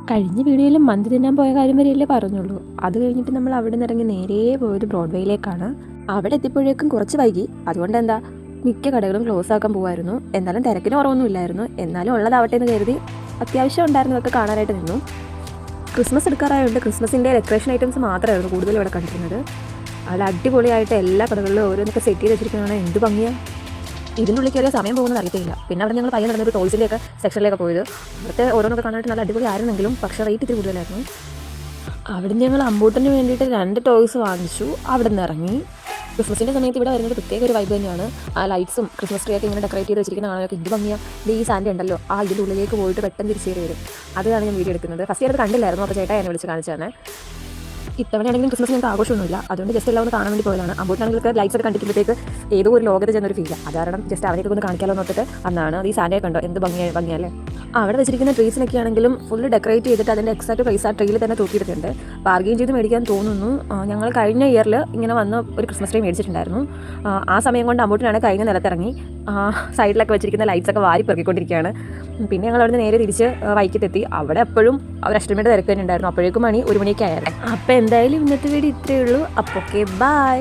കഴിഞ്ഞ വീഡിയോയിൽ മന്തി തിന്നാൻ പോയ കാര്യം വരെയല്ലേ പറഞ്ഞുള്ളൂ. അത് കഴിഞ്ഞിട്ട് നമ്മൾ അവിടെ നിന്ന് ഇറങ്ങി നേരെ പോയത് ബ്രോഡ്വേയിലേക്കാണ്. അവിടെ എത്തിയപ്പോഴേക്കും കുറച്ച് വൈകി. അതുകൊണ്ട് എന്താ, മിക്ക കടകളും ക്ലോസ് ആക്കാൻ പോകുമായിരുന്നു. എന്നാലും തിരക്കിന് കുറവൊന്നും ഇല്ലായിരുന്നു. എന്നാലും ഉള്ളതാവട്ടെ എന്ന് കരുതി അത്യാവശ്യം ഉണ്ടായിരുന്നതൊക്കെ കാണാനായിട്ട് നിന്നു. ക്രിസ്മസ് എടുക്കാറായതുകൊണ്ട് ക്രിസ്മസിൻ്റെ ഡെക്കറേഷൻ ഐറ്റംസ് മാത്രമായിരുന്നു കൂടുതലും ഇവിടെ കണ്ടിരുന്നത്. അവിടെ അടിപൊളിയായിട്ട് എല്ലാ കടകളിലും ഓരോന്നൊക്കെ സെറ്റ് ചെയ്ത് വെച്ചിരിക്കുന്നതാണ്. എന്ത് ഭംഗിയാണ്! ഇതിൻ്റെ ഉള്ളിൽ കയറിയ സമയം പോകുന്നത് അറിയത്തില്ല. പിന്നെ അവിടെ ഞങ്ങൾ പയ്യെ നടന്നൊരു ടോയ്സിൻ്റെയൊക്കെ സെക്ഷനിലേക്ക് പോയത്. അവിടുത്തെ ഓരോന്നൊക്കെ കാണാനായിട്ട് നല്ല അടിപൊളി ആയിരുന്നെങ്കിലും പക്ഷേ റേറ്റ് ഇത്തിരി കൂടുതലായിരുന്നു. അവിടെ ഞങ്ങൾ അമ്പൂട്ടന് വേണ്ടിയിട്ട് 2 ടോയ്സ് വാങ്ങിച്ചു. അവിടെ നിന്ന് ഇറങ്ങി. ക്രിസ്മസിൻ്റെ സമയത്ത് ഇവിടെ വരുന്നത് പ്രത്യേക ഒരു വൈബ് തന്നെയാണ്. ആ ലൈറ്റ്സും ക്രിസ്മസ് ട്രീ ഒക്കെ ഇങ്ങനെ ഡെക്കറേറ്റ് ചെയ്ത് വെച്ചിരിക്കുന്ന കാണാനൊക്കെ എന്ത് ഭംഗിയാണ്. ഈ സാൻഡ് ഉണ്ടല്ലോ, ഇതിൻ്റെ ഉള്ളിലേക്ക് പോയിട്ട് പെട്ടെന്ന് തിരിച്ചു വരും. അതാണ് ഞാൻ വീഡിയോ എടുക്കുന്നത്. ഫസ്റ്റ് അത് കണ്ടില്ലായിരുന്നു. അപ്പോൾ ചേട്ടാ എന്നെ വിളിച്ച് കാണിച്ചു തന്നെ. ഇത്തവണയാണെങ്കിലും ക്രിസ്മസ് ഞങ്ങൾക്ക് ആഘോഷമൊന്നുമില്ല. അതുകൊണ്ട് ജസ്റ്റ് എല്ലാം ഒന്ന് കാണാൻ വേണ്ടി പോയതാണ്. അമ്പൂട്ടാണെങ്കിൽ ലൈറ്റ്സ് ഒക്കെ കണ്ടിട്ടുമ്പോഴത്തേക്ക് ഏതോ ഒരു ലോകത്ത് ചെന്നൊരു ഫീലാണ്. അത് കാരണം ജസ്റ്റ് അവരെയൊക്കെ ഒന്ന് കാണിക്കാമല്ലോ നോക്കിയിട്ട് അന്നാണ്. അത് ഈ സാൻഡേ കണ്ടോ, എന്ത് ഭംഗിയല്ലേ. അവിടെ വെച്ചിരിക്കുന്ന ട്രീസിനൊക്കെ ആണെങ്കിലും ഫുള്ള് ഡെക്കറേറ്റ് ചെയ്തിട്ട് അതിൻ്റെ എക്സാക്ട് പ്രൈസ് ആ ട്രീയിൽ തന്നെ തൂക്കിയിട്ടുണ്ട്. ബാർഗെയിൻ ചെയ്ത് മേടിക്കാൻ തോന്നുന്നു. ഞങ്ങൾ കഴിഞ്ഞ ഇയറിൽ ഇങ്ങനെ വന്ന് ഒരു ക്രിസ്മസ് ട്രീ മേടിച്ചിട്ടുണ്ടായിരുന്നു. ആ സമയം കൊണ്ട് അമ്പൂട്ടിനാണ് കഴിഞ്ഞ നിലത്തിറങ്ങി സൈഡിലൊക്കെ വെച്ചിരിക്കുന്ന ലൈറ്റ്സൊക്കെ വാരി പെറുക്കിക്കൊണ്ടിരിക്കുകയാണ്. പിന്നെ ഞങ്ങൾ അവിടെ നേരെ തിരിച്ച് വൈക്കത്തെത്തി. അവിടെ എപ്പോഴും അവർ അഷ്ടമിയുടെ തിരക്ക് തന്നെ ഉണ്ടായിരുന്നു. അപ്പോഴേക്കും 1 മണിയൊക്കെ ആയിരുന്നു. അപ്പോൾ എന്തായാലും ഇന്നത്തെ വീഡിയോ ഇത്രയേ ഉള്ളൂ. അപ്പോൾ ഓക്കെ, ബൈ.